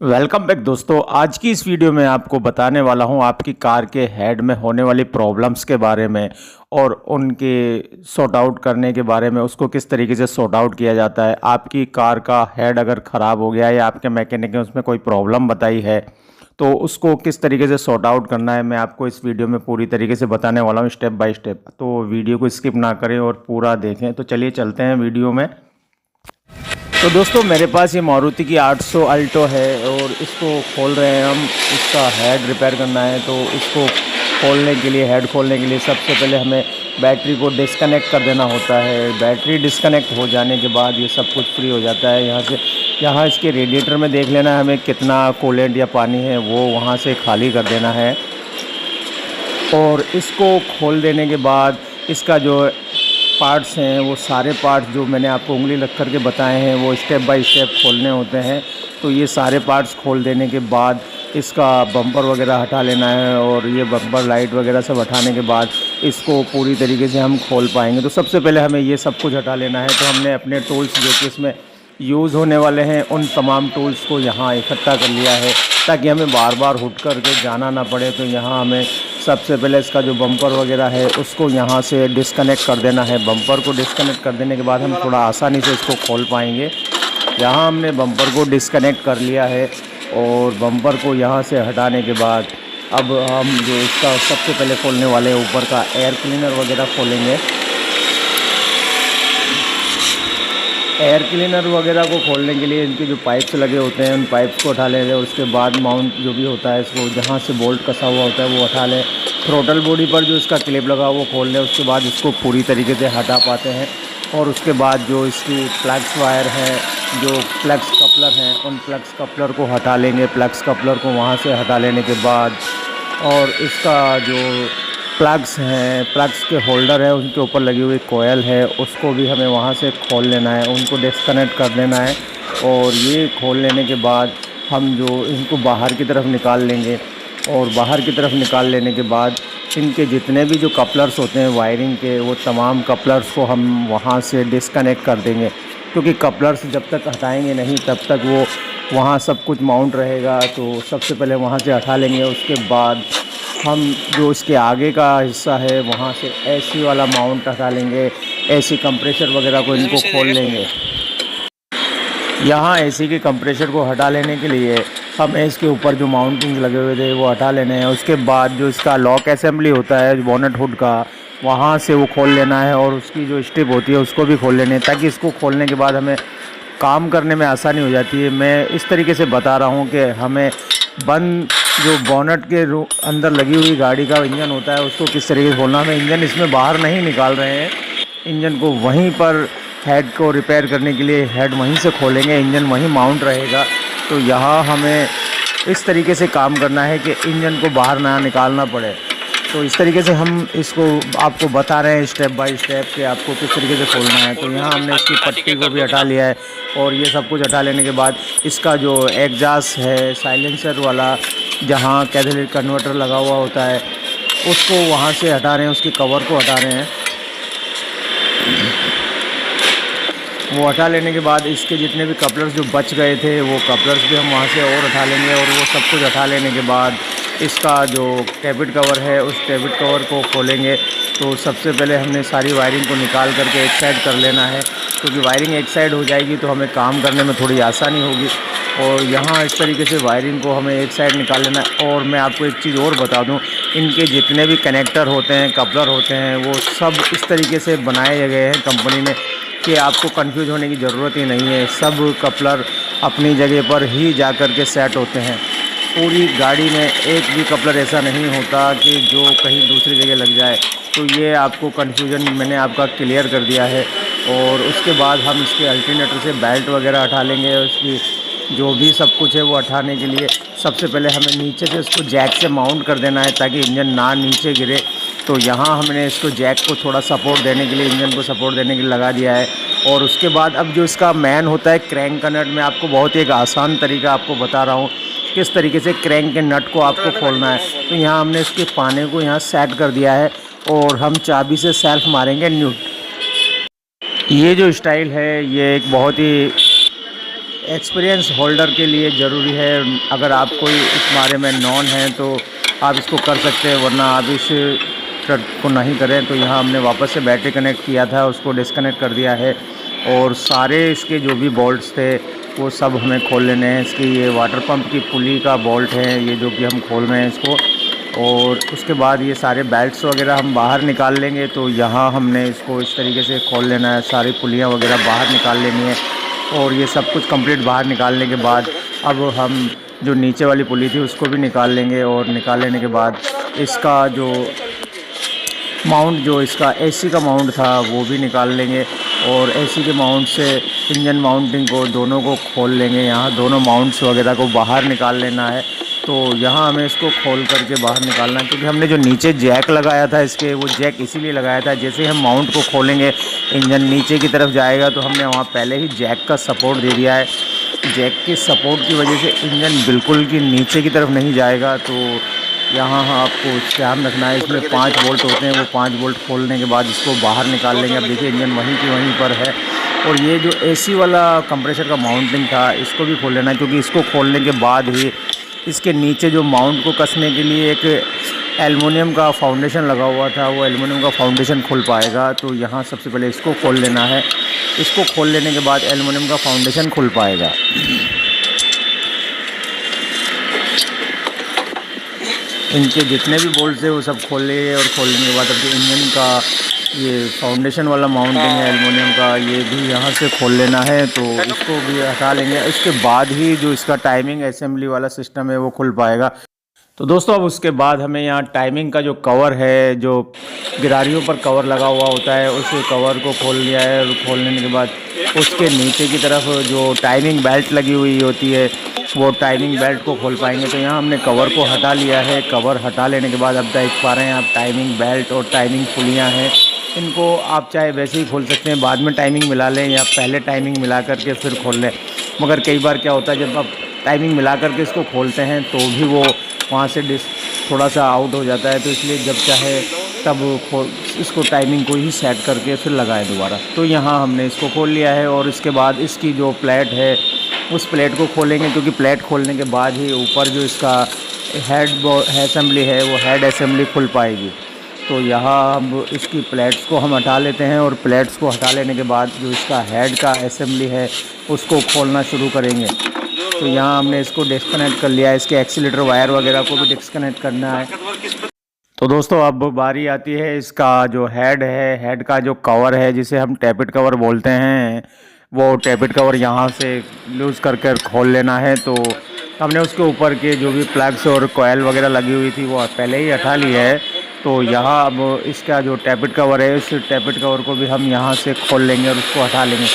Welcome back दोस्तों। आज की इस वीडियो में आपको बताने वाला हूं आपकी कार के हेड में होने वाली प्रॉब्लम्स के बारे में और उनके सॉर्ट आउट करने के बारे में, उसको किस तरीके से सॉर्ट आउट किया जाता है। आपकी कार का हेड अगर ख़राब हो गया है या आपके मैकेनिक ने उसमें कोई प्रॉब्लम बताई है तो उसको किस तरीके से सॉर्ट आउट करना है, मैं आपको इस वीडियो में पूरी तरीके से बताने वाला हूँ, स्टेप बाय स्टेप। तो वीडियो को स्किप ना करें और पूरा देखें। तो चलिए चलते हैं वीडियो में। तो दोस्तों, मेरे पास ये मारुति की 800 अल्टो है और इसको खोल रहे हैं हम। इसका हेड रिपेयर करना है, तो इसको खोलने के लिए, हेड खोलने के लिए सबसे पहले हमें बैटरी को डिस्कनेक्ट कर देना होता है। बैटरी डिस्कनेक्ट हो जाने के बाद ये सब कुछ फ्री हो जाता है। यहाँ इसके रेडिएटर में देख लेना है हमें कितना कूलेंट या पानी है, वो वहाँ से खाली कर देना है। और इसको खोल देने के बाद इसका जो पार्ट्स हैं, वो सारे पार्ट्स जो मैंने आपको उंगली लग करके बताए हैं वो स्टेप बाय स्टेप खोलने होते हैं। तो ये सारे पार्ट्स खोल देने के बाद इसका बम्पर वगैरह हटा लेना है और ये बम्पर लाइट वगैरह सब हटाने के बाद इसको पूरी तरीके से हम खोल पाएंगे। तो सबसे पहले हमें ये सब कुछ हटा लेना है। तो हमने अपने टूल्स जो कि इसमें यूज़ होने वाले हैं उन तमाम टूल्स को यहाँ इकट्ठा कर लिया है ताकि हमें बार बार हुट करके जाना ना पड़े। तो यहाँ हमें सबसे पहले इसका जो बम्पर वगैरह है उसको यहाँ से डिस्कनेक्ट कर देना है। बम्पर को डिस्कनेक्ट कर देने के बाद हम थोड़ा आसानी से इसको खोल पाएंगे। यहाँ हमने बम्पर को डिस्कनेक्ट कर लिया है और बम्पर को यहाँ से हटाने के बाद अब हम जो इसका सबसे पहले खोलने वाले ऊपर का एयर क्लीनर वगैरह खोलेंगे। एयर क्लीनर वगैरह को खोलने के लिए इनके जो पाइप्स लगे होते हैं उन पाइप्स को उठा लेंगे। उसके बाद माउंट जो भी होता है, इसको जहाँ से बोल्ट कसा हुआ होता है वो उठा लें। थ्रोटल बॉडी पर जो इसका क्लिप लगा वो खोल लें। उसके बाद इसको पूरी तरीके से हटा पाते हैं। और उसके बाद जो इसकी प्लग्स वायर हैं, जो प्लग्स कपलर हैं, उन प्लग्स कपलर को हटा लेंगे। प्लग्स कपलर को वहाँ से हटा लेने के बाद और इसका जो प्लग्स हैं, प्लग्स के होल्डर है, उनके ऊपर लगी हुई कोयल है, उसको भी हमें वहाँ से खोल लेना है, उनको डिस्कनेक्ट कर देना है। और ये खोल लेने के बाद हम जो इनको बाहर की तरफ निकाल लेंगे। और बाहर की तरफ निकाल लेने के बाद इनके जितने भी जो कपलर्स होते हैं वायरिंग के, वो तमाम कपलर्स को हम वहाँ से डिस्कनेक्ट कर देंगे, क्योंकि कपलर्स जब तक हटाएंगे नहीं तब तक वो वहाँ सब कुछ माउंट रहेगा। तो सबसे पहले वहाँ से हटा लेंगे। उसके बाद हम जो इसके आगे का हिस्सा है वहाँ से एसी वाला माउंट हटा लेंगे। एसी कंप्रेसर वगैरह को इनको खोल लेंगे। यहाँ एसी के कंप्रेसर को हटा लेने के लिए हमें इसके ऊपर जो माउंटिंग लगे हुए थे वो हटा लेने हैं। उसके बाद जो इसका लॉक असेंबली होता है बोनट हुड का, वहाँ से वो खोल लेना है और उसकी जो स्ट्रिप होती है उसको भी खोल लेने, ताकि इसको खोलने के बाद हमें काम करने में आसानी हो जाती है। मैं इस तरीके से बता रहा हूँ कि हमें बंद जो बोनट के अंदर लगी हुई गाड़ी का इंजन होता है उसको किस तरीके से खोलना। हमें इंजन इसमें बाहर नहीं निकाल रहे हैं, इंजन को वहीं पर हेड को रिपेयर करने के लिए हेड वहीं से खोलेंगे, इंजन वहीं माउंट रहेगा। तो यहाँ हमें इस तरीके से काम करना है कि इंजन को बाहर ना निकालना पड़े। तो इस तरीके से हम इसको आपको बता रहे हैं स्टेप बाय स्टेप कि आपको किस तरीके से खोलना है। तो यहाँ हमने इसकी पट्टी को भी हटा लिया है और ये सब कुछ हटा लेने के बाद इसका जो एग्जास्ट है साइलेंसर वाला, जहाँ कैथलिक कन्वर्टर लगा हुआ होता है, उसको वहाँ से हटा रहे हैं, उसके कवर को हटा रहे हैं। वो हटा लेने के बाद इसके जितने भी कपलर्स जो बच गए थे वो कपलर्स भी हम वहाँ से और हटा लेंगे। और वो सब कुछ हटा लेने के बाद इसका जो कैबिट कवर है उस कैबिट कवर को खोलेंगे। तो सबसे पहले हमने सारी वायरिंग को निकाल करके एक साइड कर लेना है, क्योंकि वायरिंग एक साइड हो जाएगी तो हमें काम करने में थोड़ी आसानी होगी। और यहाँ इस तरीके से वायरिंग को हमें एक साइड निकाल लेना है। और मैं आपको एक चीज़ और बता दूँ, इनके जितने भी कनेक्टर होते हैं, कपलर होते हैं, वो सब इस तरीके से बनाए गए हैं कंपनी ने कि आपको कंफ्यूज होने की ज़रूरत ही नहीं है। सब कपलर अपनी जगह पर ही जा कर के सेट होते हैं। पूरी गाड़ी में एक भी कपलर ऐसा नहीं होता कि जो कहीं दूसरी जगह लग जाए। तो ये आपको कन्फ्यूजन मैंने आपका क्लियर कर दिया है। और उसके बाद हम इसके अल्टरनेटर से बेल्ट वगैरह हटा लेंगे। उसकी जो भी सब कुछ है वो हटाने के लिए सबसे पहले हमें नीचे से इसको जैक से माउंट कर देना है ताकि इंजन ना नीचे गिरे। तो यहाँ हमने इसको जैक को थोड़ा सपोर्ट देने के लिए, इंजन को सपोर्ट देने के लिए लगा दिया है। और उसके बाद अब जो इसका मैन होता है क्रैंक का नट, मैं आपको बहुत ही एक आसान तरीका आपको बता रहा हूँ किस तरीके से क्रैंक के नट को आपको खोलना है। तो यहाँ हमने इसके पाने को यहाँ सेट कर दिया है और हम चाबी से सेल्फ मारेंगे न्यूट। ये जो स्टाइल है ये एक बहुत ही एक्सपीरियंस होल्डर के लिए ज़रूरी है। अगर आप कोई इस बारे में नॉन हैं तो आप इसको कर सकते हैं, वरना आप इस को नहीं करें। तो यहाँ हमने वापस से बैटरी कनेक्ट किया था, उसको डिस्कनेक्ट कर दिया है और सारे इसके जो भी बोल्ट्स थे वो सब हमें खोल लेने हैं। इसकी ये वाटर पंप की पुली का बोल्ट है ये, जो कि हम खोल रहे हैं इसको। और उसके बाद ये सारे बेल्ट्स वगैरह हम बाहर निकाल लेंगे। तो यहाँ हमने इसको इस तरीके से खोल लेना है, सारी पुलियाँ वगैरह बाहर निकाल लेनी है। और ये सब कुछ कंप्लीट बाहर निकालने के बाद अब हम जो नीचे वाली पुली थी उसको भी निकाल लेंगे। और निकाल लेने के बाद इसका जो माउंट, जो इसका एसी का माउंट था वो भी निकाल लेंगे। और एसी के माउंट से इंजन माउंटिंग को दोनों को खोल लेंगे। यहाँ दोनों माउंट्स वगैरह को बाहर निकाल लेना है। तो यहाँ हमें इसको खोल करके बाहर निकालना है, क्योंकि हमने जो नीचे जैक लगाया था इसके, वो जैक इसीलिए लगाया था जैसे हम माउंट को खोलेंगे इंजन नीचे की तरफ जाएगा, तो हमने वहाँ पहले ही जैक का सपोर्ट दे दिया है। जैक के सपोर्ट की वजह से इंजन बिल्कुल की नीचे की तरफ नहीं जाएगा। तो यहाँ आपको ध्यान रखना है। इसमें 5 बोल्ट होते हैं, वो 5 बोल्ट खोलने के बाद इसको बाहर निकाल लेंगे। अब देखिए इंजन वहीं की वहीं पर है। और ये जो एसी वाला कंप्रेसर का माउंटिंग था इसको भी खोल लेना है, क्योंकि इसको खोलने के बाद ही इसके नीचे जो माउंट को कसने के लिए एक एल्युमिनियम का फाउंडेशन लगा हुआ था, वो एल्युमिनियम का फाउंडेशन खुल पाएगा। तो यहाँ सबसे पहले इसको खोल लेना है। इसको खोल लेने के बाद एल्युमिनियम का फाउंडेशन खुल पाएगा। इनके जितने भी बोल्ट थे वो सब खोल लिए। और खोलने के बाद अब जो इंजन का ये फाउंडेशन वाला माउंटिंग है एल्युमिनियम का, ये भी यहाँ से खोल लेना है। तो इसको भी हटा लेंगे। इसके बाद ही जो इसका टाइमिंग असेंबली वाला सिस्टम है वो खुल पाएगा। तो दोस्तों अब उसके बाद हमें यहाँ टाइमिंग का जो कवर है, जो गिरारियों पर कवर लगा हुआ होता है, उस कवर को खोल लिया है। और खोल लेने के बाद उसके नीचे की तरफ जो टाइमिंग बेल्ट लगी हुई होती है वो टाइमिंग बेल्ट को खोल पाएंगे। तो यहाँ हमने कवर को हटा लिया है। कवर हटा लेने के बाद अब देख पा रहे हैं आप टाइमिंग बेल्ट और टाइमिंग पुलियाँ हैं। इनको आप चाहे वैसे ही खोल सकते हैं, बाद में टाइमिंग मिला लें या पहले टाइमिंग मिला करके फिर खोल लें। मगर कई बार क्या होता है, जब आप टाइमिंग मिला करके इसको खोलते हैं तो भी वो वहाँ से थोड़ा सा आउट हो जाता है। तो इसलिए जब चाहे तब इसको टाइमिंग को ही सेट करके फिर लगाएं दोबारा। तो यहाँ हमने इसको खोल लिया है। और इसके बाद इसकी जो प्लेट है उस प्लेट को खोलेंगे, क्योंकि प्लेट खोलने के बाद ही ऊपर जो इसका हेड असेंबली है वो हेड असेंबली खुल पाएगी। तो यहाँ अब इसकी प्लेट्स को हम हटा लेते हैं। और प्लेट्स को हटा लेने के बाद जो इसका हेड का असेंबली है उसको खोलना शुरू करेंगे। तो यहाँ हमने इसको डिस्कनेक्ट कर लिया है। इसके एक्सीलेटर वायर वगैरह को भी डिस्कनेक्ट करना है। तो दोस्तों अब बारी आती है इसका जो हेड है, हेड का जो कवर है जिसे हम टैपिट कवर बोलते हैं, वो टैपिट कवर यहाँ से लूज़ करके खोल लेना है। तो हमने उसके ऊपर के जो भी प्लग्स और कॉयल वगैरह लगी हुई थी वो पहले ही हटा ली है। तो यहाँ अब इसका जो टैपिट कवर है, उस टैपिट कवर को भी हम यहाँ से खोल लेंगे और उसको हटा लेंगे।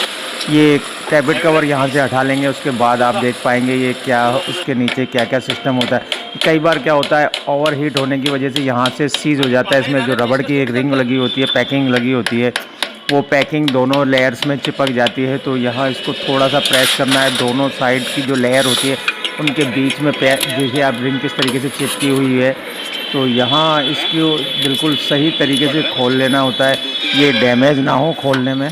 ये टैपिट कवर यहाँ से हटा लेंगे। उसके बाद आप देख पाएंगे ये क्या, उसके नीचे क्या क्या सिस्टम होता है। कई बार क्या होता है, ओवर हीट होने की वजह से यहाँ से सीज हो जाता है। इसमें जो रबड़ की एक रिंग लगी होती है, पैकिंग लगी होती है, वो पैकिंग दोनों लेयर्स में चिपक जाती है। तो यहाँ इसको थोड़ा सा प्रेस करना है। दोनों साइड की जो लेयर होती है उनके बीच में देखिए आप रिंग किस तरीके से चिपकी हुई है। तो यहाँ इसको बिल्कुल सही तरीके से खोल लेना होता है, ये डैमेज ना हो खोलने में।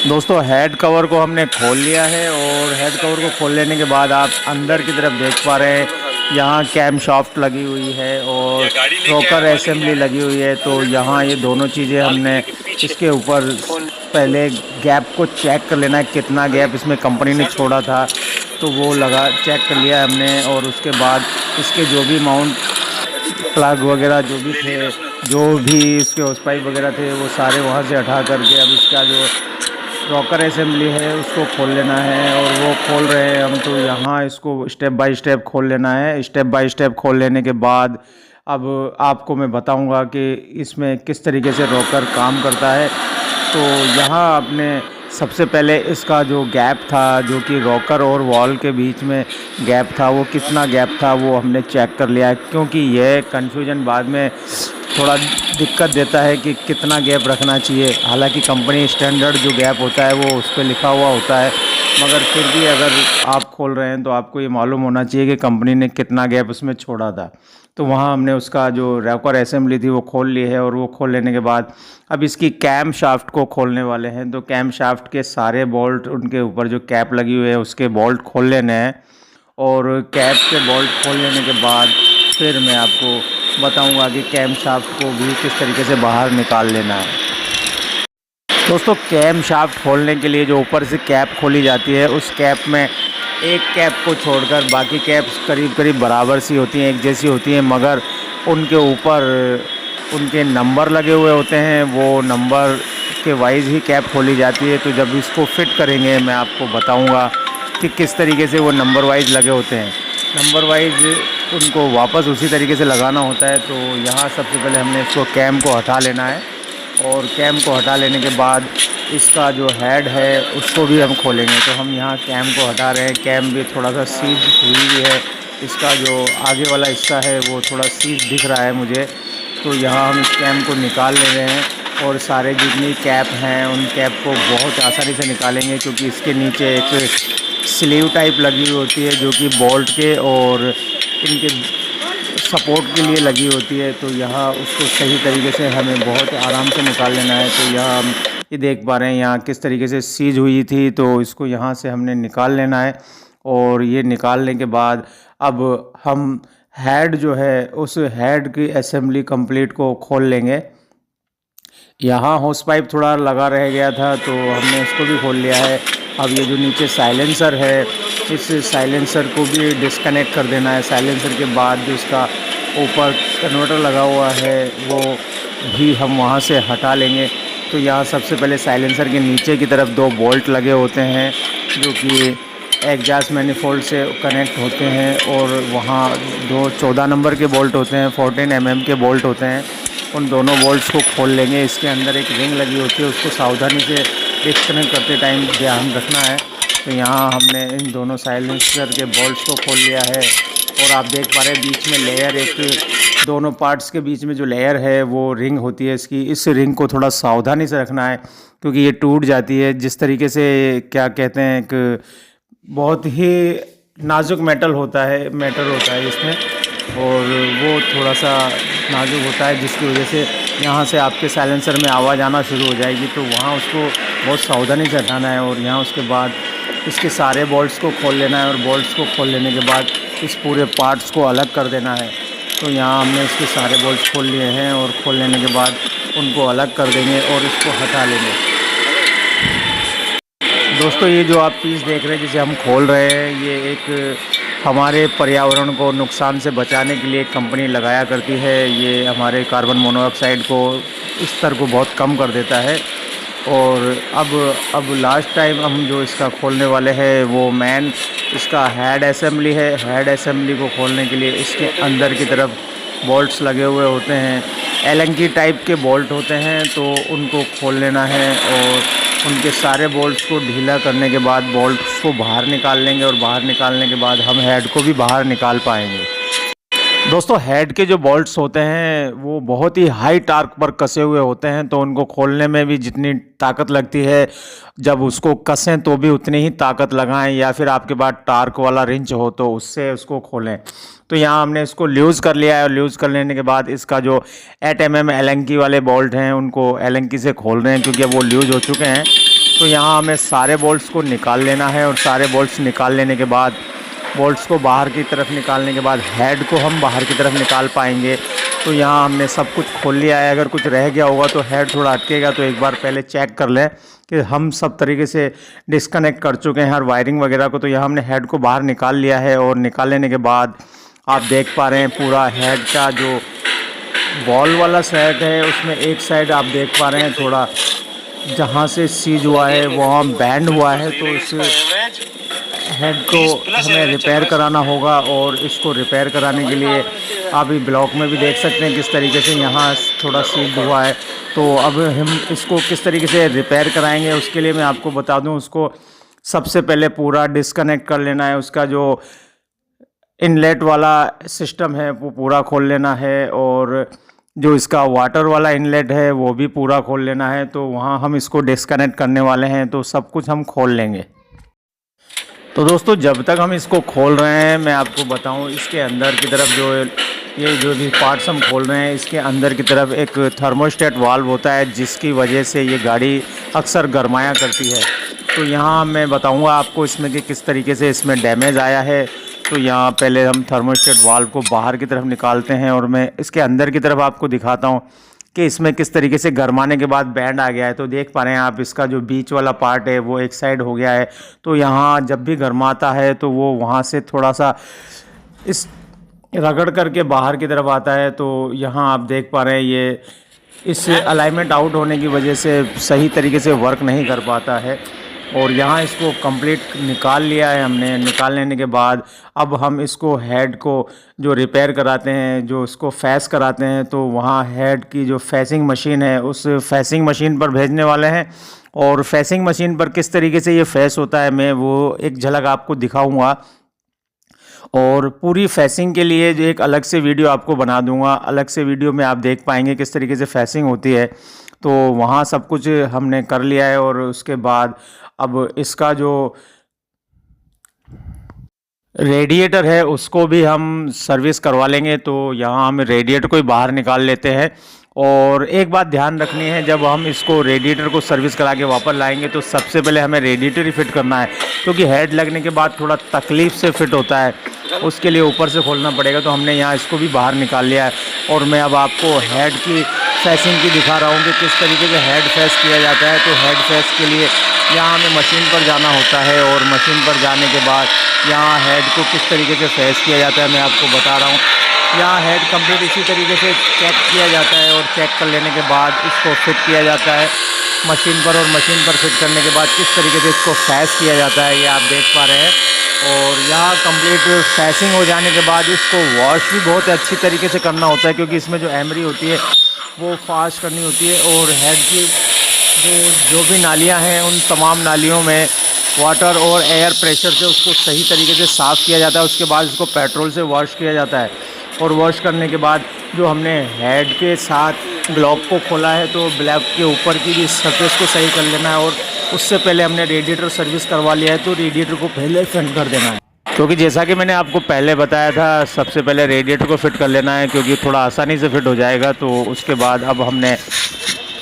दोस्तों हेड कवर को हमने खोल लिया है। और हेड कवर को खोल लेने के बाद आप अंदर की तरफ देख पा रहे हैं यहाँ कैम शाफ्ट लगी हुई है और रॉकर असेंबली लगी हुई है। तो यहाँ ये दोनों चीज़ें हमने इसके ऊपर पहले गैप को चेक कर लेना है, कितना गैप इसमें कंपनी ने छोड़ा था तो वो चेक कर लिया हमने। और उसके बाद इसके जो भी माउंट प्लग वगैरह जो भी थे, जो भी इसके होस पाइप वगैरह थे, वो सारे वहाँ से हटा करके अब इसका जो रॉकर असेंबली है उसको खोल लेना है। और वो खोल रहे हैं हम। तो यहाँ इसको स्टेप बाय स्टेप खोल लेना है। स्टेप बाय स्टेप खोल लेने के बाद अब आपको मैं बताऊंगा कि इसमें किस तरीके से रॉकर काम करता है। तो यहाँ आपने सबसे पहले इसका जो गैप था, जो कि रॉकर और वॉल के बीच में गैप था, वो कितना गैप था वो हमने चेक कर लिया है। क्योंकि यह कन्फ्यूजन बाद में थोड़ा दिक्कत देता है कि कितना गैप रखना चाहिए। हालांकि कंपनी स्टैंडर्ड जो गैप होता है वो उस पर लिखा हुआ होता है, मगर फिर भी अगर आप खोल रहे हैं तो आपको ये मालूम होना चाहिए कि कंपनी ने कितना गैप उसमें छोड़ा था। तो वहाँ हमने उसका जो रॉकर असेंबली थी वो खोल ली है, और वो खोल लेने के बाद अब इसकी कैम शाफ्ट को खोलने वाले हैं। तो कैम शाफ्ट के सारे बोल्ट, उनके ऊपर जो कैप लगी हुई है उसके बोल्ट खोल लेने हैं, और कैप के बोल्ट खोल लेने के बाद फिर मैं आपको बताऊंगा कि कैम शाफ्ट को भी किस तरीके से बाहर निकाल लेना है। दोस्तों, कैम शाफ्ट खोलने के लिए जो ऊपर से कैप खोली जाती है, उस कैप में एक कैप को छोड़कर बाकी कैप्स करीब करीब बराबर सी होती हैं, एक जैसी होती हैं, मगर उनके ऊपर उनके नंबर लगे हुए होते हैं। वो नंबर के वाइज ही कैप खोली जाती है। तो जब इसको फिट करेंगे मैं आपको बताऊंगा कि किस तरीके से वो नंबर वाइज लगे होते हैं। नंबर वाइज उनको वापस उसी तरीके से लगाना होता है। तो यहाँ सबसे पहले हमने इसको कैम को हटा लेना है, और कैम को हटा लेने के बाद इसका जो हेड है उसको भी हम खोलेंगे। तो हम यहाँ कैम को हटा रहे हैं। कैम भी थोड़ा सा सीज हुई है, इसका जो आगे वाला हिस्सा है वो थोड़ा सीज दिख रहा है मुझे। तो यहाँ हम इस कैम को निकाल ले रहे हैं, और सारे जितनी कैप हैं उन कैप को बहुत आसानी से निकालेंगे, क्योंकि इसके नीचे एक स्लीव टाइप लगी हुई होती है जो कि बोल्ट के और इनके सपोर्ट के लिए लगी होती है। तो यहाँ उसको सही तरीके से हमें बहुत आराम से निकाल लेना है। तो यहाँ हम ये देख पा रहे हैं यहाँ किस तरीके से सीज हुई थी, तो इसको यहाँ से हमने निकाल लेना है। और ये निकालने के बाद अब हम हेड जो है उस हेड की असेंबली कंप्लीट को खोल लेंगे। यहाँ होस पाइप थोड़ा लगा रह गया था, तो हमने इसको भी खोल लिया है। अब ये जो नीचे साइलेंसर है, इस साइलेंसर को भी डिस्कनेक्ट कर देना है। साइलेंसर के बाद जो इसका ऊपर कन्वर्टर लगा हुआ है वो भी हम वहाँ से हटा लेंगे। तो यहाँ सबसे पहले साइलेंसर के नीचे की तरफ दो बोल्ट लगे होते हैं जो कि एग्जॉस्ट मैनिफोल्ड से कनेक्ट होते हैं, और वहाँ दो 14 नंबर के बोल्ट होते हैं, 14 mm के बोल्ट होते हैं। उन दोनों बोल्ट्स को खोल लेंगे। इसके अंदर एक रिंग लगी होती है, उसको सावधानी से डिस्कनेक्ट करते टाइम ध्यान रखना है। तो यहाँ हमने इन दोनों साइलेंसर के बोल्ट्स को खोल लिया है, और आप देख पा रहे हैं बीच में लेयर, एक दोनों पार्ट्स के बीच में जो लेयर है वो रिंग होती है इसकी। इस रिंग को थोड़ा सावधानी से रखना है, क्योंकि ये टूट जाती है। जिस तरीके से क्या कहते हैं, एक बहुत ही नाजुक मेटल होता है इसमें, और वो थोड़ा सा नाजुक होता है, जिसकी वजह से यहाँ से आपके साइलेंसर में आवाज़ आना शुरू हो जाएगी। तो वहाँ उसको बहुत सावधानी से हटाना है, और यहाँ उसके बाद इसके सारे बोल्ट्स को खोल लेना है, और बोल्ट्स को खोल लेने के बाद इस पूरे पार्ट्स को अलग कर देना है। तो यहाँ हमने इसके सारे बोल्ट्स खोल लिए हैं, और खोल लेने के बाद उनको अलग कर देंगे और इसको हटा लेंगे। दोस्तों, ये जो आप पीस देख रहे हैं जिसे हम खोल रहे हैं, ये एक हमारे पर्यावरण को नुकसान से बचाने के लिए कंपनी लगाया करती है। ये हमारे कार्बन मोनोऑक्साइड को, स्तर को बहुत कम कर देता है। और अब लास्ट टाइम हम जो इसका खोलने वाले हैं वो मेन इसका हेड असेंबली है। हेड असेंबली को खोलने के लिए इसके अंदर की तरफ बोल्ट्स लगे हुए होते हैं, एलएनकी टाइप के बोल्ट होते हैं। तो उनको खोल लेना है, और उनके सारे बोल्ट्स को ढीला करने के बाद बोल्ट्स को बाहर निकाल लेंगे, और बाहर निकालने के बाद हम हेड को भी बाहर निकाल पाएंगे। दोस्तों, हेड के जो बोल्ट्स होते हैं वो बहुत ही हाई टार्क पर कसे हुए होते हैं, तो उनको खोलने में भी जितनी ताकत लगती है, जब उसको कसें तो भी उतनी ही ताकत लगाएं, या फिर आपके पास टार्क वाला रिंच हो तो उससे उसको खोलें। तो यहाँ हमने इसको लूज़ कर लिया है, और लूज़ कर लेने के बाद इसका जो 8 mm एलएनकी वाले बोल्ट हैं उनको एलएनकी से खोल रहे हैं, क्योंकि अब वो लूज़ हो चुके हैं। तो यहाँ हमें सारे बोल्ट्स को निकाल लेना है, और सारे बोल्ट्स निकाल लेने के बाद बोल्ट्स को बाहर की तरफ निकालने के बाद हेड को हम बाहर की तरफ निकाल पाएंगे। तो यहाँ हमने सब कुछ खोल लिया है। अगर कुछ रह गया होगा तो हेड थोड़ा अटकेगा, तो एक बार पहले चेक कर लें कि हम सब तरीके से डिस्कनेक्ट कर चुके हैं हर वायरिंग वगैरह को। तो यहाँ हमने हेड को बाहर निकाल लिया है, और निकाल लेने के बाद आप देख पा रहे हैं पूरा हेड का जो वॉल वाला साइड है उसमें एक साइड आप देख पा रहे हैं थोड़ा जहाँ से सीज हुआ है वहाँ बैंड हुआ है। तो इस हेड को हमें रिपेयर कराना होगा, और इसको रिपेयर कराने के लिए आप ये ब्लॉक में भी देख सकते हैं किस तरीके से यहाँ थोड़ा सीज हुआ है। तो अब हम इसको किस तरीके से रिपेयर कराएंगे उसके लिए मैं आपको बता दूं, उसको सबसे पहले पूरा डिस्कनेक्ट कर लेना है। उसका जो इनलेट वाला सिस्टम है वो पूरा खोल लेना है, और जो इसका वाटर वाला इनलेट है वो भी पूरा खोल लेना है। तो वहाँ हम इसको डिस्कनेक्ट करने वाले हैं, तो सब कुछ हम खोल लेंगे। तो दोस्तों, जब तक हम इसको खोल रहे हैं मैं आपको बताऊं, इसके अंदर की तरफ जो ये जो भी पार्ट्स हम खोल रहे हैं, इसके अंदर की तरफ एक थर्मोस्टेट वाल्व होता है, जिसकी वजह से ये गाड़ी अक्सर गरमाया करती है। तो यहाँ मैं बताऊँगा आपको इसमें कि किस तरीके से इसमें डैमेज आया है। तो यहाँ पहले हम थर्मोस्टेट वाल्व को बाहर की तरफ निकालते हैं और मैं इसके अंदर की तरफ आपको दिखाता हूँ कि इसमें किस तरीके से गरमाने के बाद बैंड आ गया है। तो देख पा रहे हैं आप, इसका जो बीच वाला पार्ट है वो एक साइड हो गया है। तो यहाँ जब भी गरमाता है तो वो वहाँ से थोड़ा सा इस रगड़ करके बाहर की तरफ आता है। तो यहाँ आप देख पा रहे हैं ये इस अलाइनमेंट आउट होने की वजह से सही तरीके से वर्क नहीं कर पाता है। और यहाँ इसको कंप्लीट निकाल लिया है हमने। निकाल लेने के बाद अब हम इसको हेड को जो रिपेयर कराते हैं, जो इसको फैस कराते हैं, तो वहाँ हेड की जो फैसिंग मशीन है उस फैसिंग मशीन पर भेजने वाले हैं। और फैसिंग मशीन पर किस तरीके से ये फैस होता है मैं वो एक झलक आपको दिखाऊंगा। और पूरी फैसिंग के लिए जो एक अलग से वीडियो आपको बना दूंगा, अलग से वीडियो में आप देख पाएंगे किस तरीके से फैसिंग होती है। तो वहाँ सब कुछ हमने कर लिया है। और उसके बाद अब इसका जो रेडिएटर है उसको भी हम सर्विस करवा लेंगे। तो यहाँ हम रेडिएटर को ही बाहर निकाल लेते हैं। और एक बात ध्यान रखनी है, जब हम इसको रेडिएटर को सर्विस करा के वापस लाएंगे तो सबसे पहले हमें रेडिएटर ही फिट करना है, क्योंकि हेड लगने के बाद थोड़ा तकलीफ से फिट होता है, उसके लिए ऊपर से खोलना पड़ेगा। तो हमने यहाँ इसको भी बाहर निकाल लिया है। और मैं अब आपको हेड की फैसिंग की दिखा रहा हूँ कि किस तरीके से हेड फैस किया जाता है। तो हेड फैस के लिए यहाँ हमें मशीन पर जाना होता है और मशीन पर जाने के बाद यहाँ हेड को किस तरीके से फैस किया जाता है मैं आपको बता रहा हूँ। यहाँ हेड कंप्लीट इसी तरीके से चेक किया जाता है और चेक कर लेने के बाद इसको फिट किया जाता है मशीन पर। और मशीन पर फिट करने के बाद किस तरीके से इसको फैस किया जाता है ये आप देख पा रहे हैं। और यहाँ कंप्लीट फैसिंग हो जाने के बाद इसको वॉश भी बहुत अच्छी तरीके से करना होता है, क्योंकि इसमें जो एमरी होती है वो फास्ट करनी होती है। और हेड की जो भी नालियाँ हैं उन तमाम नालियों में वाटर और एयर प्रेशर से उसको सही तरीके से साफ़ किया जाता है। उसके बाद इसको पेट्रोल से वॉश किया जाता है। और वॉश करने के बाद जो हमने हेड के साथ ब्लॉक को खोला है तो ब्लॉक के ऊपर की भी सरफेस को सही कर लेना है। और उससे पहले हमने रेडिएटर सर्विस करवा लिया है, तो रेडिएटर को पहले फिट कर देना है। क्योंकि जैसा कि मैंने आपको पहले बताया था, सबसे पहले रेडिएटर को फिट कर लेना है, क्योंकि थोड़ा आसानी से फिट हो जाएगा। तो उसके बाद अब हमने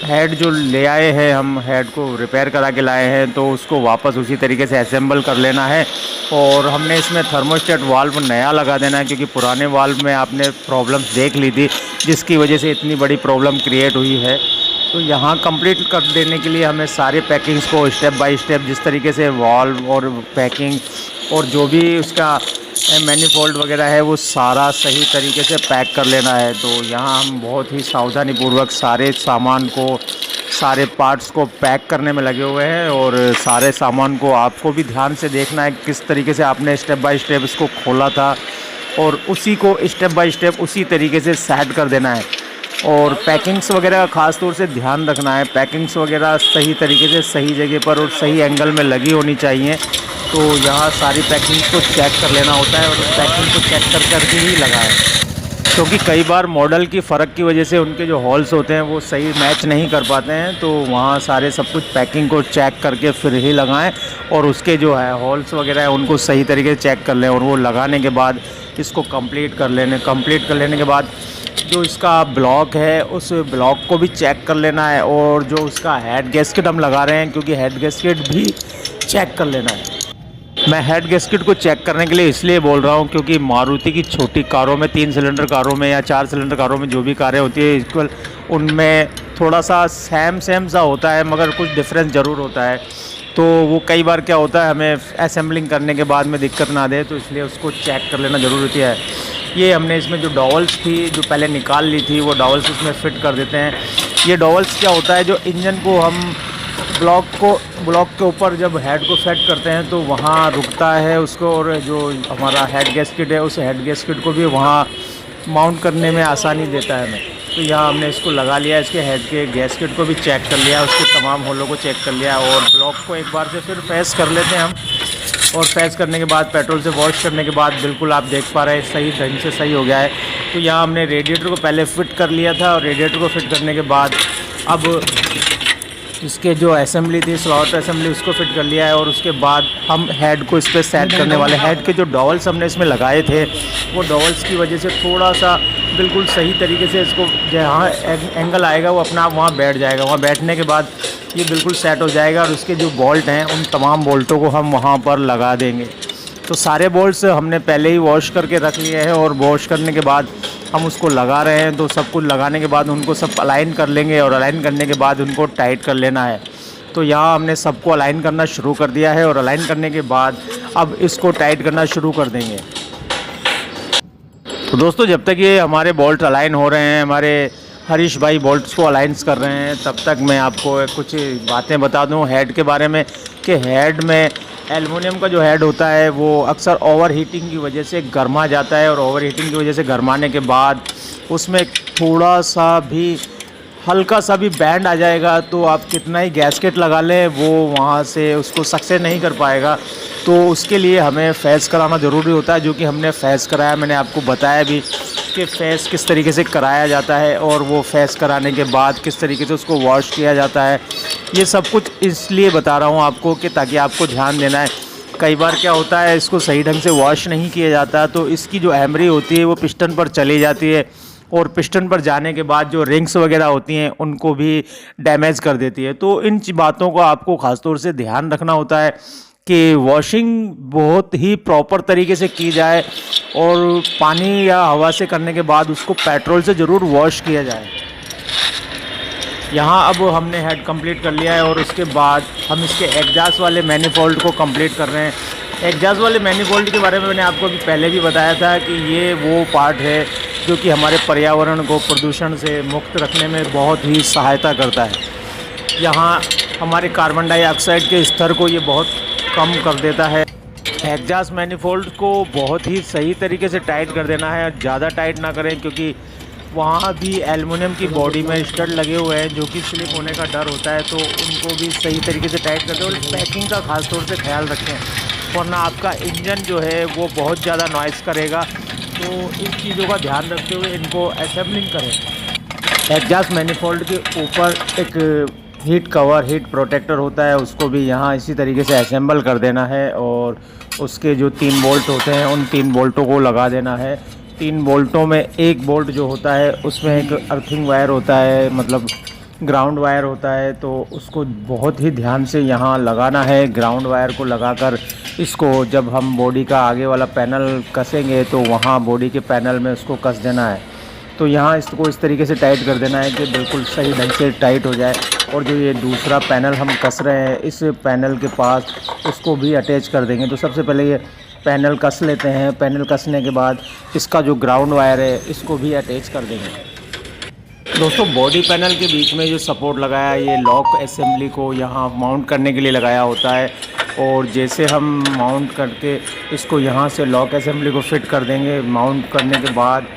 हेड जो ले आए हैं, हम हेड को रिपेयर करा के लाए हैं, तो उसको वापस उसी तरीके से असेंबल कर लेना है। और हमने इसमें थर्मोस्टेट वाल्व नया लगा देना है, क्योंकि पुराने वाल्व में आपने प्रॉब्लम्स देख ली थी, जिसकी वजह से इतनी बड़ी प्रॉब्लम क्रिएट हुई है। तो यहाँ कंप्लीट कर देने के लिए हमें सारे पैकिंग्स को स्टेप बाय स्टेप जिस तरीके से वाल्व और पैकिंग और जो भी उसका मैनीफोल्ड वगैरह है वो सारा सही तरीके से पैक कर लेना है। तो यहाँ हम बहुत ही सावधानीपूर्वक सारे सामान को, सारे पार्ट्स को पैक करने में लगे हुए हैं। और सारे सामान को आपको भी ध्यान से देखना है किस तरीके से आपने स्टेप बाय स्टेप इसको खोला था, और उसी को स्टेप बाय स्टेप उसी तरीके से सेट कर देना है। और पैकिंग्स वगैरह का ख़ास तौर से ध्यान रखना है, पैकिंग्स वगैरह सही तरीके से सही जगह पर और सही एंगल में लगी होनी चाहिए। तो यहाँ सारी पैकिंग को चेक कर लेना होता है और उस पैकिंग को चेक करके ही लगाएं, क्योंकि कई बार मॉडल की फ़र्क की वजह से उनके जो होल्स होते हैं वो सही मैच नहीं कर पाते हैं। तो वहाँ सारे सब कुछ पैकिंग को चेक करके फिर ही लगाएं और उसके जो है होल्स वगैरह है उनको सही तरीके से चेक कर लें। और वो लगाने के बाद इसको कंप्लीट कर लेने के बाद जो इसका ब्लॉक है उस ब्लॉक को भी चेक कर लेना है। और जो उसका हेड गैस्केट हम लगा रहे हैं, क्योंकि हेड गैस्केट भी चेक कर लेना है। मैं हेड गैस्केट को चेक करने के लिए इसलिए बोल रहा हूँ, क्योंकि मारुति की छोटी कारों में, 3 सिलेंडर कारों में या 4 सिलेंडर कारों में जो भी कारें होती है इक्वल, उनमें थोड़ा सा सेम सा होता है, मगर कुछ डिफरेंस ज़रूर होता है। तो वो कई बार क्या होता है, हमें असेंबलिंग करने के बाद में दिक्कत ना दे, तो इसलिए उसको चेक कर लेना ज़रूरी है। ये हमने इसमें जो डॉवल्स थी जो पहले निकाल ली थी, वो डॉवल्स इसमें फ़िट कर देते हैं। ये डॉवल्स क्या होता है, जो इंजन को हम ब्लॉक के ऊपर जब हेड को सेट करते हैं तो वहाँ रुकता है उसको, और जो हमारा हेड गैस्केट है उस हेड गैस्केट को भी वहाँ माउंट करने में आसानी देता है हमें। तो यहाँ हमने इसको लगा लिया, इसके हेड के गैस्केट को भी चेक कर लिया, उसके तमाम होलों को चेक कर लिया। और ब्लॉक को एक बार से फिर फैस कर लेते हैं हम। और फैस करने के बाद पेट्रोल से वॉश करने के बाद बिल्कुल आप देख पा रहे हैं सही ढंग से सही हो गया है। तो यहाँ हमने रेडिएटर को पहले फिट कर लिया था, और रेडिएटर को फिट करने के बाद अब इसके जो असेंबली थी, स्लॉट असेंबली, उसको फिट कर लिया है। और उसके बाद हम हेड को इस पर सेट करने वाले। हेड के जो डॉवल्स हमने इसमें लगाए थे, वो डॉवल्स की वजह से थोड़ा सा बिल्कुल सही तरीके से इसको जहाँ एंगल आएगा वो अपना आप वहाँ बैठ जाएगा। वहाँ बैठने के बाद ये बिल्कुल सेट हो जाएगा। और उसके जो बोल्ट हैं, उन तमाम बोल्टों को हम वहाँ पर लगा देंगे। तो सारे बोल्ट्स हमने पहले ही वॉश करके रख लिए हैं, और वॉश करने के बाद हम उसको लगा रहे हैं। तो सब कुछ लगाने के बाद उनको सब अलाइन कर लेंगे, और अलाइन करने के बाद उनको टाइट कर लेना है। तो यहाँ हमने सबको अलाइन करना शुरू कर दिया है, और अलाइन करने के बाद अब इसको टाइट करना शुरू कर देंगे। तो दोस्तों, जब तक ये हमारे बोल्ट अलाइन हो रहे हैं, हमारे हरीश भाई बोल्ट्स को अलाइंस कर रहे हैं, तब तक मैं आपको कुछ बातें बता दूं हेड के बारे में। कि हेड में एल्युमिनियम का जो हेड होता है वो अक्सर ओवर हीटिंग की वजह से गर्मा जाता है, और ओवर हीटिंग की वजह से गर्माने के बाद उसमें थोड़ा सा भी हल्का सा भी बैंड आ जाएगा, तो आप कितना ही गैस्केट लगा लें वो वहाँ से उसको सक्सेस नहीं कर पाएगा। तो उसके लिए हमें फैस कराना ज़रूरी होता है, जो कि हमने फैस कराया। मैंने आपको बताया भी कि फैस किस तरीके से कराया जाता है, और वो फैस कराने के बाद किस तरीके से उसको वॉश किया जाता है। ये सब कुछ इसलिए बता रहा हूँ आपको कि ताकि आपको ध्यान देना है। कई बार क्या होता है, इसको सही ढंग से वॉश नहीं किया जाता, तो इसकी जो एमरी होती है वो पिस्टन पर चली जाती है, और पिस्टन पर जाने के बाद जो रिंग्स वगैरह होती हैं उनको भी डैमेज कर देती है। तो इन बातों का आपको ख़ास तौर से ध्यान रखना होता है कि वॉशिंग बहुत ही प्रॉपर तरीके से की जाए, और पानी या हवा से करने के बाद उसको पेट्रोल से ज़रूर वॉश किया जाए। यहाँ अब हमने हेड कंप्लीट कर लिया है, और उसके बाद हम इसके एग्जास्ट वाले मैनिफोल्ड को कंप्लीट कर रहे हैं। एग्जास्ट वाले मैनिफोल्ड के बारे में मैंने आपको अभी पहले भी बताया था कि ये वो पार्ट है जो कि हमारे पर्यावरण को प्रदूषण से मुक्त रखने में बहुत ही सहायता करता है। यहाँ हमारे कार्बन डाइऑक्साइड के स्तर को ये बहुत कम कर देता है। एग्जास्ट मैनिफोल्ड को बहुत ही सही तरीके से टाइट कर देना है, और ज़्यादा टाइट ना करें, क्योंकि वहाँ भी एल्युमिनियम की बॉडी में स्टड लगे हुए हैं जो कि स्लिप होने का डर होता है। तो उनको भी सही तरीके से टाइट कर दें, और पैकिंग का खास तौर से ख्याल रखें, वरना आपका इंजन जो है वो बहुत ज़्यादा नॉइज़ करेगा। तो इन चीज़ों का ध्यान रखते हुए इनको असेंबलिंग करें। एग्जास्ट मैनिफोल्ड के ऊपर एक हीट कवर, हीट प्रोटेक्टर होता है, उसको भी यहाँ इसी तरीके से असेंबल कर देना है, और उसके जो 3 बोल्ट होते हैं उन 3 बोल्टों को लगा देना है। 3 बोल्टों में एक बोल्ट जो होता है उसमें एक अर्थिंग वायर होता है, मतलब ग्राउंड वायर होता है, तो उसको बहुत ही ध्यान से यहाँ लगाना है। ग्राउंड वायर को लगाकर इसको जब हम बॉडी का आगे वाला पैनल कसेंगे तो वहाँ बॉडी के पैनल में उसको कस देना है। तो यहाँ इसको इस तरीके से टाइट कर देना है कि बिल्कुल सही ढंग से टाइट हो जाए। और जो ये दूसरा पैनल हम कस रहे हैं, इस पैनल के पास उसको भी अटैच कर देंगे। तो सबसे पहले ये पैनल कस लेते हैं। पैनल कसने के बाद इसका जो ग्राउंड वायर है इसको भी अटैच कर देंगे। दोस्तों, बॉडी पैनल के बीच में जो सपोर्ट लगाया है, ये लॉक असेंबली को यहाँ माउंट करने के लिए लगाया होता है। और जैसे हम माउंट करके इसको यहाँ से लॉक असेंबली को फिट कर देंगे, माउंट करने के बाद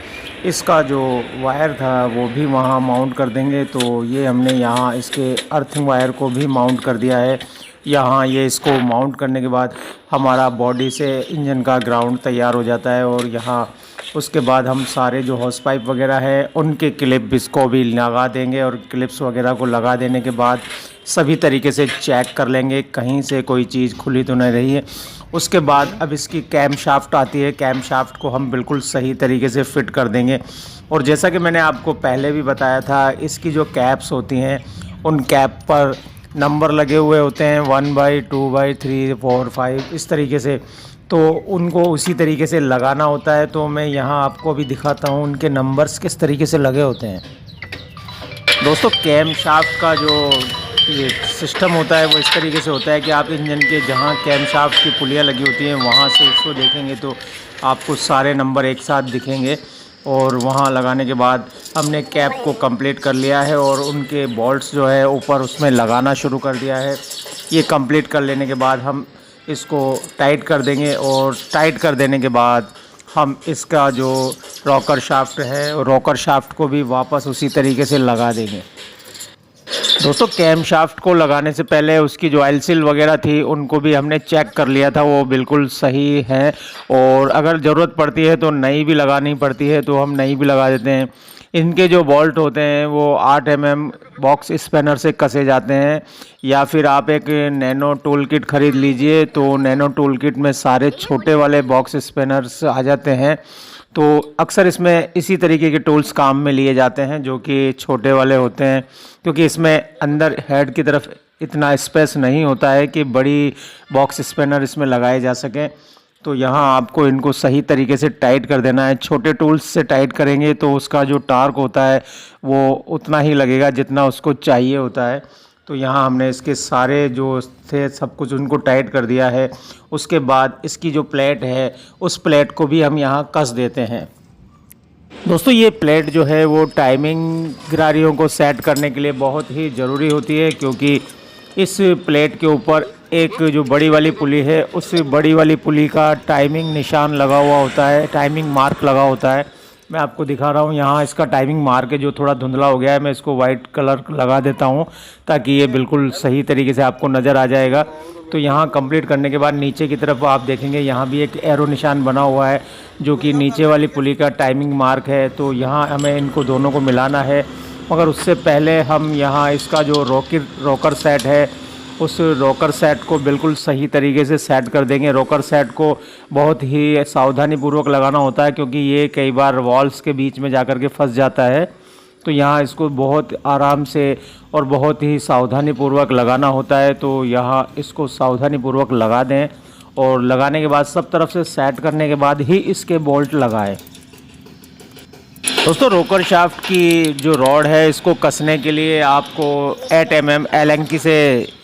इसका जो वायर था वो भी वहाँ माउंट कर देंगे। तो ये हमने यहाँ इसके अर्थिंग वायर को भी माउंट कर दिया है। यहाँ ये इसको माउंट करने के बाद हमारा बॉडी से इंजन का ग्राउंड तैयार हो जाता है। और यहाँ उसके बाद हम सारे जो हॉस पाइप वगैरह है उनके क्लिप इसको भी लगा देंगे, और क्लिप्स वगैरह को लगा देने के बाद सभी तरीके से चेक कर लेंगे कहीं से कोई चीज़ खुली तो नहीं रही है। उसके बाद अब इसकी कैम शाफ्ट आती है, कैम शाफ्ट को हम बिल्कुल सही तरीके से फिट कर देंगे। और जैसा कि मैंने आपको पहले भी बताया था, इसकी जो कैप्स होती हैं उन कैप पर नंबर लगे हुए होते हैं 1/, 2/, 3, 4, 5 इस तरीके से। तो उनको उसी तरीके से लगाना होता है। तो मैं यहाँ आपको भी दिखाता हूँ उनके नंबर्स किस तरीके से लगे होते हैं। दोस्तों, कैम शाफ्ट का जो ये सिस्टम होता है वो इस तरीके से होता है कि आप इंजन के जहाँ कैम शाफ्ट की पुलियाँ लगी होती हैं वहाँ से इसको देखेंगे तो आपको सारे नंबर एक साथ दिखेंगे। और वहाँ लगाने के बाद हमने कैप को कंप्लीट कर लिया है, और उनके बोल्ट्स जो है ऊपर उसमें लगाना शुरू कर दिया है। ये कंप्लीट कर लेने के बाद हम इसको टाइट कर देंगे, और टाइट कर देने के बाद हम इसका जो रॉकर शाफ्ट है, रॉकर शाफ्ट को भी वापस उसी तरीके से लगा देंगे। दोस्तों कैम शाफ्ट को लगाने से पहले उसकी जो ऑयल सील वगैरह थी उनको भी हमने चेक कर लिया था, वो बिल्कुल सही है। और अगर ज़रूरत पड़ती है तो नई भी लगानी पड़ती है तो हम नई भी लगा देते हैं। इनके जो बोल्ट होते हैं वो 8 mm बॉक्स स्पैनर से कसे जाते हैं, या फिर आप एक नैनो टूल किट ख़रीद लीजिए। तो नैनो टूल किट में सारे छोटे वाले बॉक्स स्पैनर्स आ जाते हैं। तो अक्सर इसमें इसी तरीके के टूल्स काम में लिए जाते हैं जो कि छोटे वाले होते हैं, क्योंकि इसमें अंदर हेड की तरफ इतना स्पेस नहीं होता है कि बड़ी बॉक्स स्पैनर इसमें लगाए जा सकें। तो यहाँ आपको इनको सही तरीके से टाइट कर देना है। छोटे टूल्स से टाइट करेंगे तो उसका जो टार्क होता है वो उतना ही लगेगा जितना उसको चाहिए होता है। तो यहाँ हमने इसके सारे जो थे सब कुछ उनको टाइट कर दिया है। उसके बाद इसकी जो प्लेट है उस प्लेट को भी हम यहाँ कस देते हैं। दोस्तों ये प्लेट जो है वो टाइमिंग गिरारियों को सेट करने के लिए बहुत ही ज़रूरी होती है, क्योंकि इस प्लेट के ऊपर एक जो बड़ी वाली पुली है उस बड़ी वाली पुली का टाइमिंग निशान लगा हुआ होता है, टाइमिंग मार्क लगा होता है। मैं आपको दिखा रहा हूँ, यहाँ इसका टाइमिंग मार्क है जो थोड़ा धुंधला हो गया है। मैं इसको वाइट कलर लगा देता हूँ ताकि ये बिल्कुल सही तरीके से आपको नज़र आ जाएगा। तो यहाँ कंप्लीट करने के बाद नीचे की तरफ आप देखेंगे यहाँ भी एक एरो निशान बना हुआ है जो कि नीचे वाली पुली का टाइमिंग मार्क है। तो यहाँ हमें इनको दोनों को मिलाना है, मगर उससे पहले हम यहाँ इसका जो रोकर सेट है उस रोकर सेट को बिल्कुल सही तरीके से सेट कर देंगे। रोकर सेट को बहुत ही सावधानीपूर्वक लगाना होता है, क्योंकि ये कई बार वॉल्स के बीच में जाकर के फंस जाता है। तो यहाँ इसको बहुत आराम से और बहुत ही सावधानीपूर्वक लगाना होता है। तो यहाँ इसको सावधानीपूर्वक लगा दें और लगाने के बाद सब तरफ से सेट करने के बाद ही इसके बोल्ट लगाएं। दोस्तों रोकर शाफ्ट की जो रॉड है इसको कसने के लिए आपको 8 mm एलेंकी से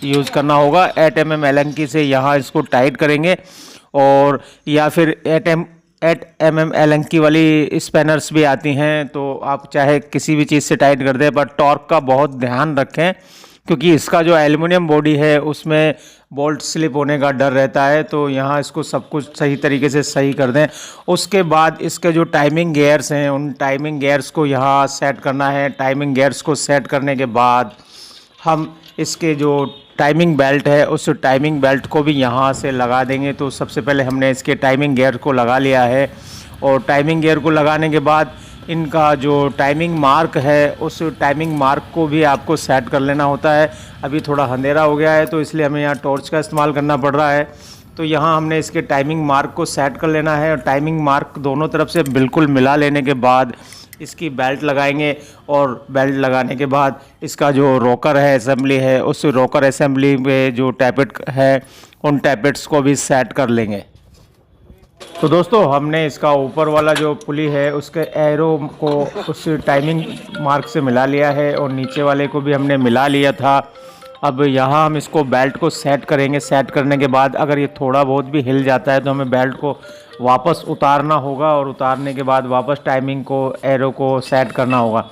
यूज़ करना होगा। 8 mm एलेंकी से यहाँ इसको टाइट करेंगे, और या फिर 8 mm एलेंकी वाली स्पैनर्स भी आती हैं, तो आप चाहे किसी भी चीज़ से टाइट कर दें, पर टॉर्क का बहुत ध्यान रखें, क्योंकि इसका जो एल्युमिनियम बॉडी है उसमें बोल्ट स्लिप होने का डर रहता है। तो यहाँ इसको सब कुछ सही तरीके से सही कर दें। उसके बाद इसके जो टाइमिंग गियर्स हैं उन टाइमिंग गियर्स को यहाँ सेट करना है। टाइमिंग गियर्स को सेट करने के बाद हम इसके जो टाइमिंग बेल्ट है उस टाइमिंग बेल्ट को भी यहाँ से लगा देंगे। तो सबसे पहले हमने इसके टाइमिंग गियर को लगा लिया है, और टाइमिंग गियर को लगाने के बाद इनका जो टाइमिंग मार्क है उस टाइमिंग मार्क को भी आपको सेट कर लेना होता है। अभी थोड़ा अंधेरा हो गया है तो इसलिए हमें यहाँ टॉर्च का इस्तेमाल करना पड़ रहा है। तो यहाँ हमने इसके टाइमिंग मार्क को सेट कर लेना है, और टाइमिंग मार्क दोनों तरफ से बिल्कुल मिला लेने के बाद इसकी बेल्ट लगाएंगे, और बेल्ट लगाने के बाद इसका जो रोकर है असेंबली है उस रोकर असेंबली में जो टैपेट है उन टैपेट्स को भी सेट कर लेंगे। तो दोस्तों हमने इसका ऊपर वाला जो पुली है उसके एरो को उस टाइमिंग मार्क से मिला लिया है, और नीचे वाले को भी हमने मिला लिया था। अब यहाँ हम इसको बेल्ट को सेट करेंगे। सेट करने के बाद अगर ये थोड़ा बहुत भी हिल जाता है तो हमें बेल्ट को वापस उतारना होगा, और उतारने के बाद वापस टाइमिंग को एरो को सेट करना होगा।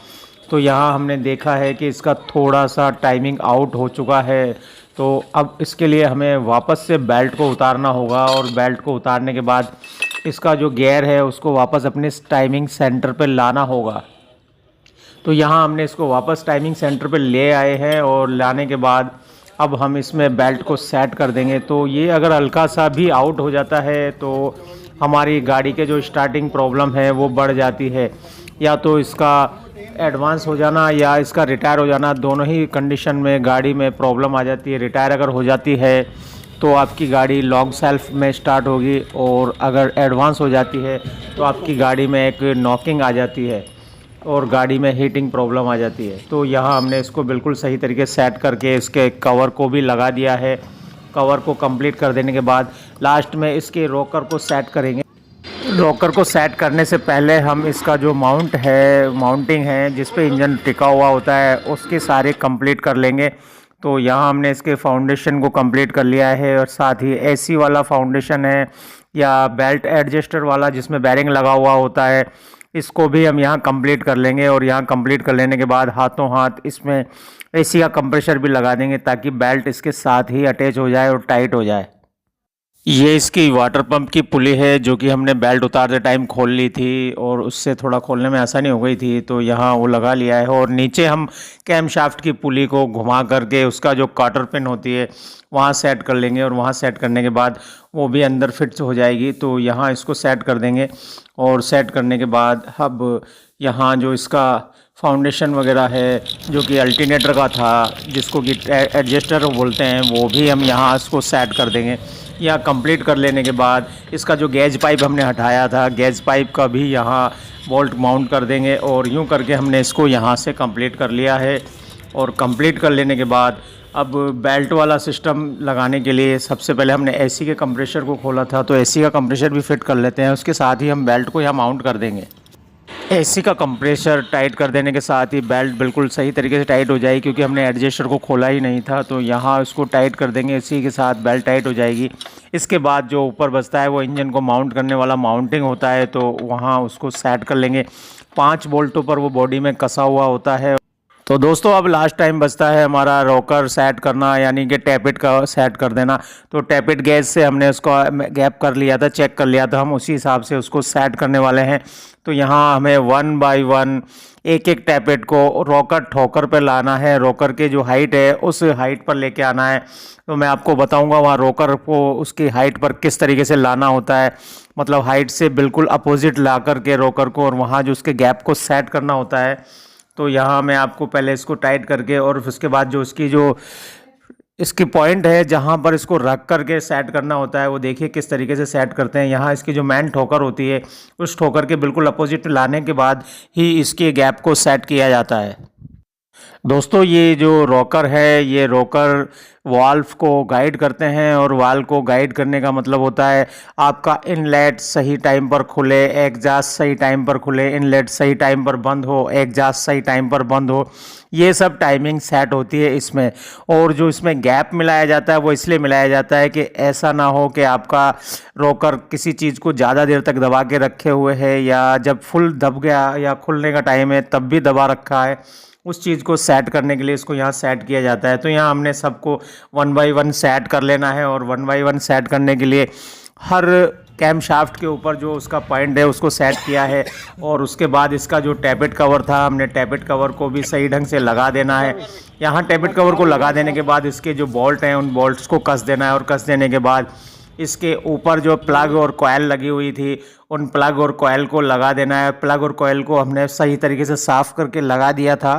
तो यहाँ हमने देखा है कि इसका थोड़ा सा टाइमिंग आउट हो चुका है, तो अब इसके लिए हमें वापस से बेल्ट को उतारना होगा, और बेल्ट को उतारने के बाद इसका जो गियर है उसको वापस अपने टाइमिंग सेंटर पर लाना होगा। तो यहाँ हमने इसको वापस टाइमिंग सेंटर पे ले आए हैं, और लाने के बाद अब हम इसमें बेल्ट को सेट कर देंगे। तो ये अगर हल्का सा भी आउट हो जाता है तो हमारी गाड़ी के जो स्टार्टिंग प्रॉब्लम है वो बढ़ जाती है, या तो इसका एडवांस हो जाना या इसका रिटायर हो जाना, दोनों ही कंडीशन में गाड़ी में प्रॉब्लम आ जाती है। रिटायर अगर हो जाती है तो आपकी गाड़ी लॉन्ग सेल्फ में स्टार्ट होगी, और अगर एडवांस हो जाती है तो आपकी गाड़ी में एक नॉकिंग आ जाती है और गाड़ी में हीटिंग प्रॉब्लम आ जाती है। तो यहाँ हमने इसको बिल्कुल सही तरीके से सेट करके इसके कवर को भी लगा दिया है। कवर को कंप्लीट कर देने के बाद लास्ट में इसके रोकर को सेट करेंगे। रोकर को सेट करने से पहले हम इसका जो माउंटिंग है जिस पे इंजन टिका हुआ होता है उसके सारे कंप्लीट कर लेंगे। तो यहाँ हमने इसके फाउंडेशन को कंप्लीट कर लिया है, और साथ ही एसी वाला फाउंडेशन है या बेल्ट एडजस्टर वाला जिसमें बेरिंग लगा हुआ होता है, इसको भी हम यहाँ कंप्लीट कर लेंगे। और यहाँ कंप्लीट कर लेने के बाद हाथों हाथ इसमें एसी का कंप्रेसर भी लगा देंगे ताकि बेल्ट इसके साथ ही अटैच हो जाए और टाइट हो जाए। ये इसकी वाटर पंप की पुली है जो कि हमने बेल्ट उतारते टाइम खोल ली थी और उससे थोड़ा खोलने में आसानी हो गई थी, तो यहाँ वो लगा लिया है। और नीचे हम कैम शाफ्ट की पुली को घुमा करके उसका जो काटर पिन होती है वहाँ सेट कर लेंगे, और वहाँ सेट करने के बाद वो भी अंदर फिट हो जाएगी। तो यहाँ इसको सेट कर देंगे, और सेट करने के बाद अब यहाँ जो इसका फाउंडेशन वगैरह है जो कि अल्टरनेटर का था, जिसको कि एडजस्टर बोलते हैं, वो भी हम यहाँ इसको सेट कर देंगे। या कंप्लीट कर लेने के बाद इसका जो गेज पाइप हमने हटाया था, गेज पाइप का भी यहाँ बोल्ट माउंट कर देंगे। और यूँ करके हमने इसको यहाँ से कंप्लीट कर लिया है। और कंप्लीट कर लेने के बाद अब बेल्ट वाला सिस्टम लगाने के लिए सबसे पहले हमने एसी के कंप्रेसर को खोला था, तो एसी का कंप्रेसर भी फिट कर लेते हैं। उसके साथ ही हम बेल्ट को यहाँ माउंट कर देंगे। एसी का कंप्रेसर टाइट कर देने के साथ ही बेल्ट बिल्कुल सही तरीके से टाइट हो जाएगी, क्योंकि हमने एडजस्टर को खोला ही नहीं था। तो यहाँ उसको टाइट कर देंगे, इसी के साथ बेल्ट टाइट हो जाएगी। इसके बाद जो ऊपर बचता है वो इंजन को माउंट करने वाला माउंटिंग होता है, तो वहाँ उसको सेट कर लेंगे। 5 बोल्टों पर वो बॉडी में कसा हुआ होता है। तो दोस्तों अब लास्ट टाइम बचता है हमारा रॉकर सेट करना, यानी कि टैपिट का सेट कर देना। तो टैपिट गैस से हमने उसको गैप कर लिया था, चेक कर लिया था, हम उसी हिसाब से उसको सेट करने वाले हैं। तो यहाँ हमें 1 बाय 1 एक एक टैपिट को रॉकर ठोकर पे लाना है। रॉकर की जो हाइट है उस हाइट पर लेके आना है। तो मैं आपको बताऊंगा वहाँ रॉकर को उसकी हाइट पर किस तरीके से लाना होता है, मतलब हाइट से बिल्कुल अपोजिट ला कर के रॉकर को, और वहाँ जो उसके गैप को सेट करना होता है। तो यहाँ मैं आपको पहले इसको टाइट करके, और उसके बाद जो इसकी पॉइंट है जहाँ पर इसको रख करके सेट करना होता है, वो देखिए किस तरीके से सेट करते हैं। यहाँ इसकी जो मेन ठोकर होती है उस ठोकर के बिल्कुल अपोजिट लाने के बाद ही इसके गैप को सेट किया जाता है। दोस्तों ये जो रॉकर है, ये रॉकर वाल्व को गाइड करते हैं, और वाल्व को गाइड करने का मतलब होता है आपका इनलेट सही टाइम पर खुले, एग्जॉस्ट सही टाइम पर खुले, इनलेट सही टाइम पर बंद हो, एग्जॉस्ट सही टाइम पर बंद हो। ये सब टाइमिंग सेट होती है इसमें। और जो इसमें गैप मिलाया जाता है वो इसलिए मिलाया जाता है कि ऐसा ना हो कि आपका रॉकर किसी चीज़ को ज़्यादा देर तक दबा के रखे हुए है, या जब फुल दब गया या खुलने का टाइम है तब भी दबा रखा है, उस चीज़ को सेट करने के लिए इसको यहाँ सेट किया जाता है। तो यहाँ हमने सबको 1 बाय 1 सेट कर लेना है, और 1 बाय 1 सेट करने के लिए हर कैम शाफ्ट के ऊपर जो उसका पॉइंट है उसको सेट किया है। और उसके बाद इसका जो टैपिट कवर था, हमने टैपिट कवर को भी सही ढंग से लगा देना है। यहाँ टैपिट कवर को लगा देने के बाद इसके जो बोल्ट हैं उन बोल्ट्स को कस देना है, और कस देने के बाद इसके ऊपर जो प्लग और कॉयल लगी हुई थी उन प्लग और कॉयल को लगा देना है। प्लग और कॉयल को हमने सही तरीके से साफ़ करके लगा दिया था।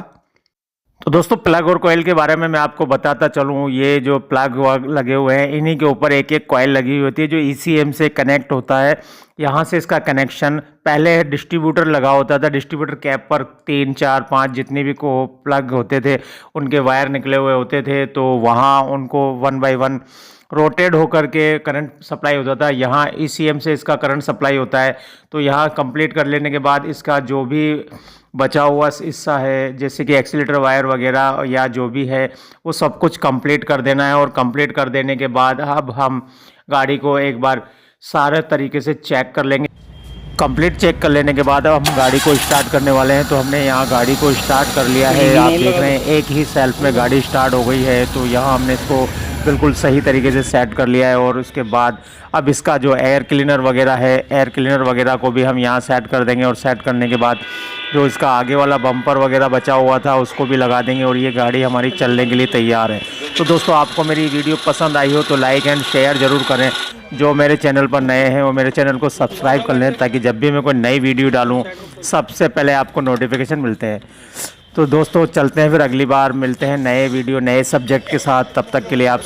तो दोस्तों प्लग और कॉइल के बारे में मैं आपको बताता चलूँ। ये जो प्लग लगे हुए हैं इन्हीं के ऊपर एक एक कॉइल लगी हुई होती है जो ECM से कनेक्ट होता है। यहाँ से इसका कनेक्शन, पहले डिस्ट्रीब्यूटर लगा होता था, डिस्ट्रीब्यूटर कैप पर 3 4 5 जितने भी को प्लग होते थे उनके वायर निकले हुए होते थे, तो वहाँ उनको 1 बाय 1 रोटेट होकर के करंट सप्लाई होता था। यहाँ ECM से इसका करंट सप्लाई होता है। तो यहाँ कंप्लीट कर लेने के बाद इसका जो भी बचा हुआ हिस्सा है, जैसे कि एक्सीलेटर वायर वगैरह या जो भी है, वो सब कुछ कंप्लीट कर देना है। और कंप्लीट कर देने के बाद अब हम गाड़ी को एक बार सारे तरीके से चेक कर लेंगे। कंप्लीट चेक कर लेने के बाद अब हम गाड़ी को स्टार्ट करने वाले हैं। तो हमने यहाँ गाड़ी को स्टार्ट कर लिया है, आप देख रहे हैं एक ही सेल्फ में गाड़ी स्टार्ट हो गई है। तो यहाँ हमने इसको बिल्कुल सही तरीके से सेट कर लिया है। और उसके बाद अब इसका जो एयर क्लीनर वगैरह है, एयर क्लीनर वगैरह को भी हम यहाँ सेट कर देंगे। और सेट करने के बाद जो इसका आगे वाला बम्पर वगैरह बचा हुआ था उसको भी लगा देंगे, और ये गाड़ी हमारी चलने के लिए तैयार है। तो दोस्तों आपको मेरी वीडियो पसंद आई हो तो लाइक एंड शेयर ज़रूर करें। जो मेरे चैनल पर नए हैं वो मेरे चैनल को सब्सक्राइब कर लें, ताकि जब भी मैं कोई नई वीडियो डालूँ सबसे पहले आपको नोटिफिकेशन मिलते हैं। तो दोस्तों चलते हैं, फिर अगली बार मिलते हैं नए वीडियो नए सब्जेक्ट के साथ। तब तक के लिए आप